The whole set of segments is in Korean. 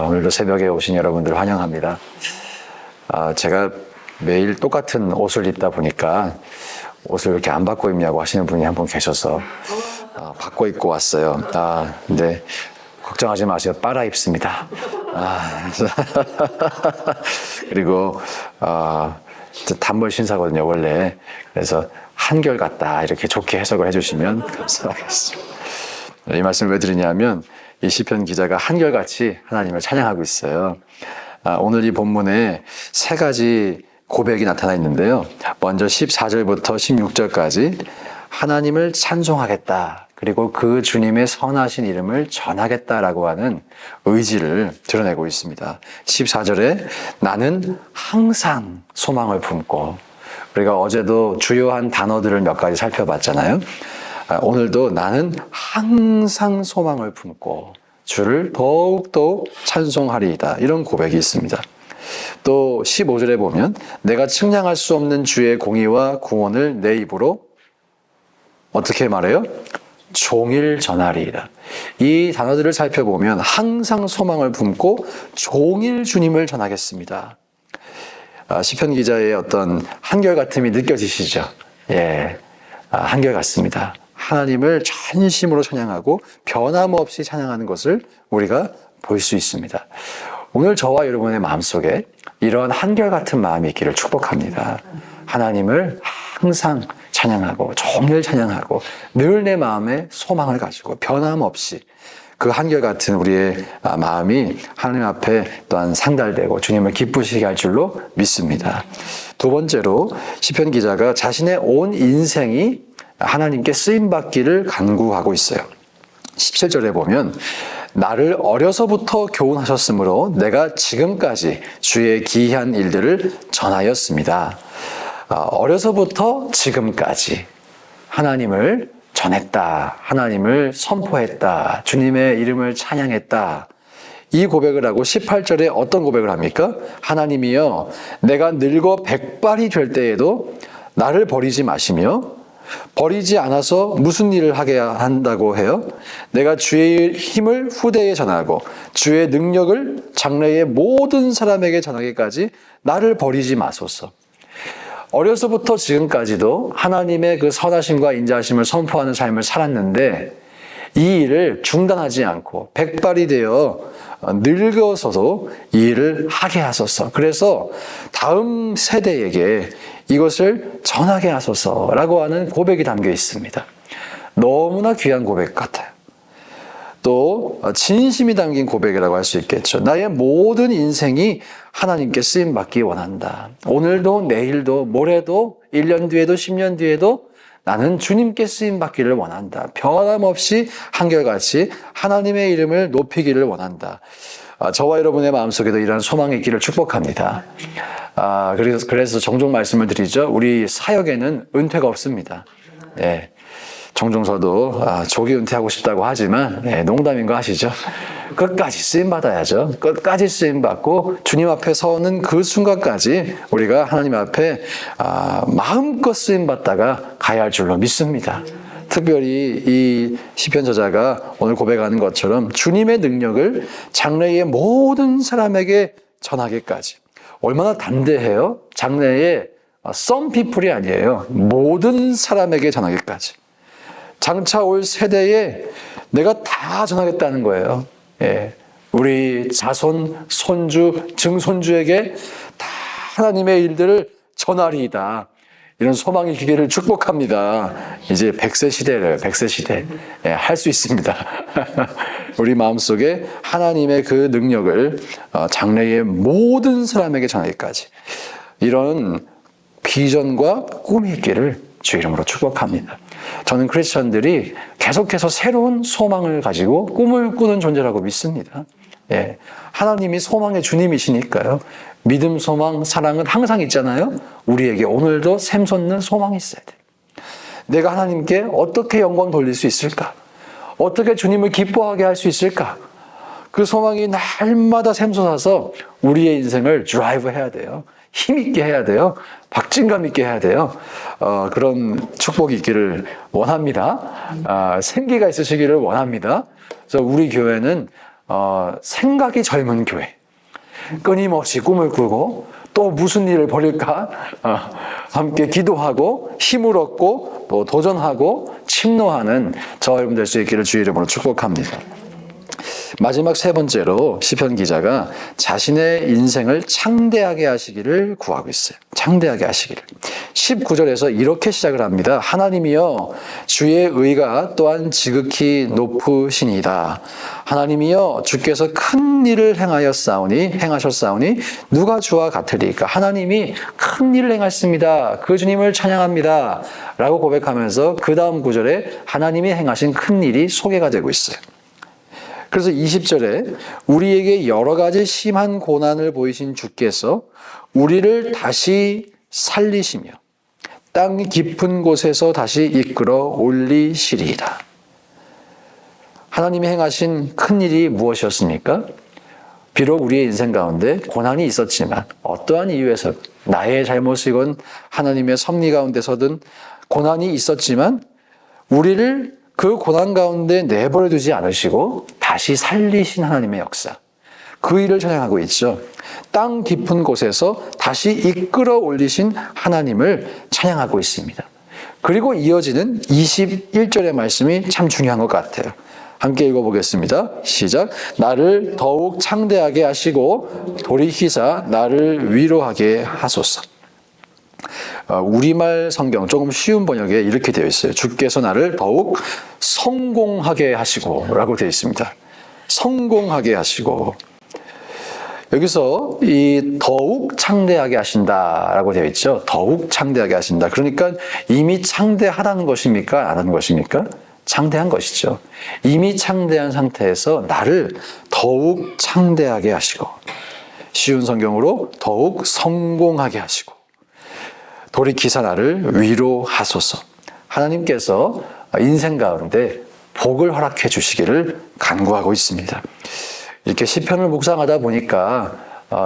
오늘도 새벽에 오신 여러분들 환영합니다. 제가 매일 똑같은 옷을 입다 보니까 옷을 왜 이렇게 안 바꿔 입냐고 하시는 분이 한 분 계셔서 바꿔 입고 왔어요. 근데 걱정하지 마세요. 빨아 입습니다. 그리고 단벌 신사거든요, 원래. 그래서 한결같다 이렇게 좋게 해석을 해주시면 감사하겠습니다. 이 말씀을 왜 드리냐면 이 시편 기자가 한결같이 하나님을 찬양하고 있어요. 오늘 이 본문에 세 가지 고백이 나타나 있는데요. 먼저 14절부터 16절까지 하나님을 찬송하겠다, 그리고 그 주님의 선하신 이름을 전하겠다라고 하는 의지를 드러내고 있습니다. 14절에 나는 항상 소망을 품고, 우리가 어제도 주요한 단어들을 몇 가지 살펴봤잖아요. 오늘도 나는 항상 소망을 품고 주를 더욱더욱 찬송하리이다, 이런 고백이 있습니다. 또 15절에 보면 내가 측량할 수 없는 주의 공의와 구원을 내 입으로 어떻게 말해요? 종일 전하리이다. 이 단어들을 살펴보면 항상 소망을 품고 종일 주님을 전하겠습니다. 시편 기자의 어떤 한결같음이 느껴지시죠? 예, 한결같습니다. 하나님을 전심으로 찬양하고 변함없이 찬양하는 것을 우리가 볼 수 있습니다. 오늘 저와 여러분의 마음속에 이런 한결같은 마음이 있기를 축복합니다. 하나님을 항상 찬양하고 종일 찬양하고 늘 내 마음에 소망을 가지고 변함없이 그 한결같은 우리의 마음이 하나님 앞에 또한 상달되고 주님을 기쁘시게 할 줄로 믿습니다. 두 번째로 시편 기자가 자신의 온 인생이 하나님께 쓰임받기를 간구하고 있어요. 17절에 보면 나를 어려서부터 교훈하셨으므로 내가 지금까지 주의 기이한 일들을 전하였습니다. 어려서부터 지금까지 하나님을 전했다, 하나님을 선포했다, 주님의 이름을 찬양했다, 이 고백을 하고 18절에 어떤 고백을 합니까? 하나님이여, 내가 늙어 백발이 될 때에도 나를 버리지 마시며 버리지 않아서 무슨 일을 하게 한다고 해요? 내가 주의 힘을 후대에 전하고 주의 능력을 장래의 모든 사람에게 전하기까지 나를 버리지 마소서. 어려서부터 지금까지도 하나님의 그 선하심과 인자하심을 선포하는 삶을 살았는데 이 일을 중단하지 않고 백발이 되어 늙어서도 이 일을 하게 하소서. 그래서 다음 세대에게 이것을 전하게 하소서라고 하는 고백이 담겨 있습니다. 너무나 귀한 고백 같아요. 또 진심이 담긴 고백이라고 할 수 있겠죠. 나의 모든 인생이 하나님께 쓰임받기 원한다. 오늘도 내일도 모레도 1년 뒤에도 10년 뒤에도 나는 주님께 쓰임받기를 원한다. 변함없이 한결같이 하나님의 이름을 높이기를 원한다. 저와 여러분의 마음속에도 이러한 소망이 있기를 축복합니다. 그래서 종종 말씀을 드리죠. 우리 사역에는 은퇴가 없습니다. 네. 종종 저도 조기 은퇴하고 싶다고 하지만 농담인 거 아시죠? 끝까지 쓰임받아야죠. 끝까지 쓰임받고 주님 앞에 서는 그 순간까지 우리가 하나님 앞에 마음껏 쓰임받다가 가야 할 줄로 믿습니다. 특별히 이 시편 저자가 오늘 고백하는 것처럼 주님의 능력을 장래의 모든 사람에게 전하기까지. 얼마나 담대해요? 장래에 some people이 아니에요. 모든 사람에게 전하기까지. 장차 올 세대에 내가 다 전하겠다는 거예요. 예. 우리 자손, 손주, 증손주에게 다 하나님의 일들을 전하리이다. 이런 소망의 기회를 축복합니다. 이제 100세 시대를, 100세 시대, 할 수 있습니다. 우리 마음속에 하나님의 그 능력을 장래의 모든 사람에게 전하기까지. 이런 비전과 꿈이 있기를 주 이름으로 축복합니다. 저는 크리스천들이 계속해서 새로운 소망을 가지고 꿈을 꾸는 존재라고 믿습니다. 예, 하나님이 소망의 주님이시니까요. 믿음, 소망, 사랑은 항상 있잖아요. 우리에게 오늘도 샘솟는 소망이 있어야 돼요. 내가 하나님께 어떻게 영광 돌릴 수 있을까? 어떻게 주님을 기뻐하게 할 수 있을까? 그 소망이 날마다 샘솟아서 우리의 인생을 드라이브 해야 돼요. 힘있게 해야 돼요. 확증감 있게 해야 돼요. 그런 축복이 있기를 원합니다. 생기가 있으시기를 원합니다. 그래서 우리 교회는 생각이 젊은 교회, 끊임없이 꿈을 꾸고 또 무슨 일을 벌일까 함께 기도하고 힘을 얻고 또 도전하고 침노하는 저와 여러분 될 수 있기를 주의 이름으로 축복합니다. 마지막 세 번째로 시편 기자가 자신의 인생을 창대하게 하시기를 구하고 있어요. 창대하게 하시기를. 19절에서 이렇게 시작을 합니다. 하나님이여 주의 의가 또한 지극히 높으시니이다. 하나님이여 주께서 큰 일을 행하셨사오니 누가 주와 같으리까. 하나님이 큰 일을 행하셨습니다. 그 주님을 찬양합니다 라고 고백하면서 그 다음 구절에 하나님이 행하신 큰 일이 소개가 되고 있어요. 그래서 20절에 우리에게 여러 가지 심한 고난을 보이신 주께서 우리를 다시 살리시며 땅 깊은 곳에서 다시 이끌어 올리시리이다. 하나님이 행하신 큰 일이 무엇이었습니까? 비록 우리의 인생 가운데 고난이 있었지만 어떠한 이유에서 나의 잘못이건 하나님의 섭리 가운데서든 고난이 있었지만 우리를 그 고난 가운데 내버려 두지 않으시고 다시 살리신 하나님의 역사, 그 일을 찬양하고 있죠. 땅 깊은 곳에서 다시 이끌어 올리신 하나님을 찬양하고 있습니다. 그리고 이어지는 21절의 말씀이 참 중요한 것 같아요. 함께 읽어보겠습니다. 시작. 나를 더욱 창대하게 하시고 돌이키사 나를 위로하게 하소서. 우리말 성경 조금 쉬운 번역에 이렇게 되어 있어요. 주께서 나를 더욱 성공하게 하시고 라고 되어 있습니다. 성공하게 하시고. 여기서 이 더욱 창대하게 하신다라고 되어 있죠. 더욱 창대하게 하신다. 그러니까 이미 창대하다는 것입니까? 안 하는 것입니까? 창대한 것이죠. 이미 창대한 상태에서 나를 더욱 창대하게 하시고, 쉬운 성경으로 더욱 성공하게 하시고, 돌이키사 나를 위로하소서. 하나님께서 인생 가운데 복을 허락해 주시기를 간구하고 있습니다. 이렇게 시편을 묵상하다 보니까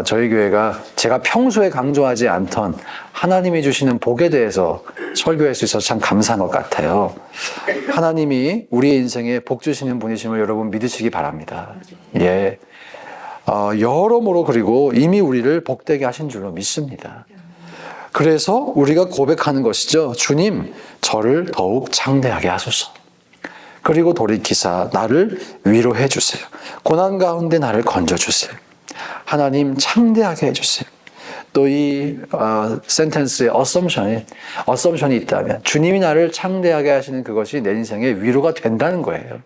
저희 교회가 제가 평소에 강조하지 않던 하나님이 주시는 복에 대해서 설교할 수 있어서 참 감사한 것 같아요. 하나님이 우리의 인생에 복 주시는 분이심을 여러분 믿으시기 바랍니다. 예, 여러모로 그리고 이미 우리를 복되게 하신 줄로 믿습니다. 그래서 우리가 고백하는 것이죠. 주님, 저를 더욱 창대하게 하소서. 그리고 돌이키사 나를 위로해 주세요. 고난 가운데 나를 건져주세요. 하나님 창대하게 해주세요. 또 이 센텐스에 어썸션이 있다면 주님이 나를 창대하게 하시는 그것이 내 인생의 위로가 된다는 거예요.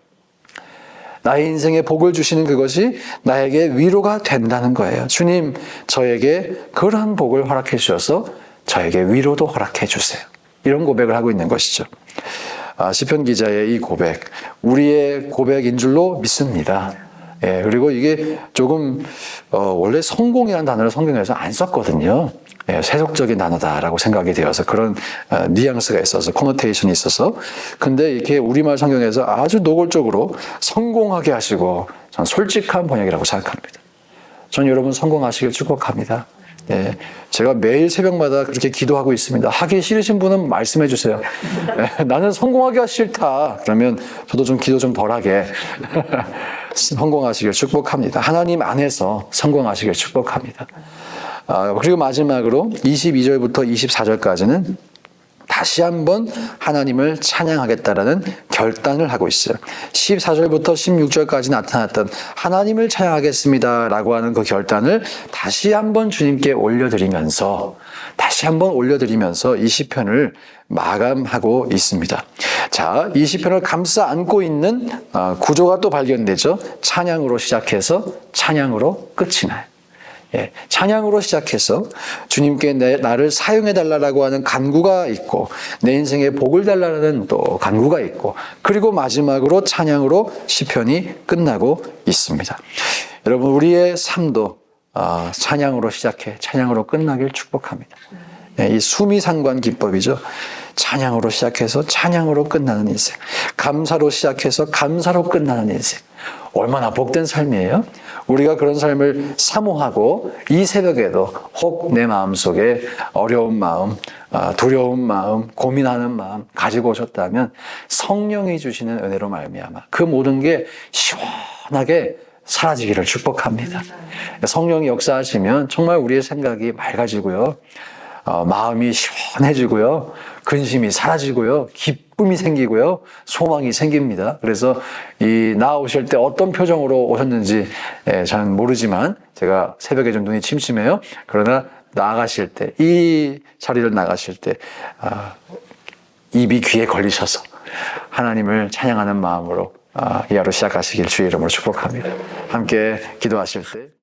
나의 인생에 복을 주시는 그것이 나에게 위로가 된다는 거예요. 주님, 저에게 그러한 복을 허락해 주셔서 저에게 위로도 허락해 주세요. 이런 고백을 하고 있는 것이죠. 시편 기자의 이 고백, 우리의 고백인 줄로 믿습니다. 예, 그리고 이게 조금 원래 성공이라는 단어를 성경에서 안 썼거든요. 예, 세속적인 단어다라고 생각이 되어서 그런 뉘앙스가 있어서 코노테이션이 있어서, 근데 이렇게 우리말 성경에서 아주 노골적으로 성공하게 하시고, 전 솔직한 번역이라고 생각합니다. 전 여러분 성공하시길 축복합니다. 예, 제가 매일 새벽마다 그렇게 기도하고 있습니다. 하기 싫으신 분은 말씀해 주세요. 예, 나는 성공하기가 싫다. 그러면 저도 좀 기도 좀 덜하게 성공하시길 축복합니다. 하나님 안에서 성공하시길 축복합니다. 그리고 마지막으로 22절부터 24절까지는 다시 한번 하나님을 찬양하겠다라는 결단을 하고 있어요. 14절부터 16절까지 나타났던 하나님을 찬양하겠습니다 라고 하는 그 결단을 다시 한번 주님께 올려드리면서 이 시편을 마감하고 있습니다. 자, 이 시편을 감싸 안고 있는 구조가 또 발견되죠. 찬양으로 시작해서 찬양으로 끝이 나요. 예, 찬양으로 시작해서 주님께 나를 사용해달라고 하는 간구가 있고, 내 인생에 복을 달라는 또 간구가 있고, 그리고 마지막으로 찬양으로 시편이 끝나고 있습니다. 여러분, 우리의 삶도 찬양으로 시작해 찬양으로 끝나길 축복합니다. 예, 이 수미상관 기법이죠. 찬양으로 시작해서 찬양으로 끝나는 인생, 감사로 시작해서 감사로 끝나는 인생, 얼마나 복된 삶이에요. 우리가 그런 삶을 사모하고 이 새벽에도 혹 내 마음속에 어려운 마음, 두려운 마음, 고민하는 마음 가지고 오셨다면 성령이 주시는 은혜로 말미암아 그 모든 게 시원하게 사라지기를 축복합니다. 성령이 역사하시면 정말 우리의 생각이 맑아지고요. 마음이 시원해지고요. 근심이 사라지고요. 기쁨이 생기고요. 소망이 생깁니다. 그래서 이 나오실 때 어떤 표정으로 오셨는지 저는 모르지만 제가 새벽에 좀 눈이 침침해요. 그러나 나가실 때, 이 자리를 나가실 때 입이 귀에 걸리셔서 하나님을 찬양하는 마음으로 이 하루 시작하시길 주의 이름으로 축복합니다. 함께 기도하실 때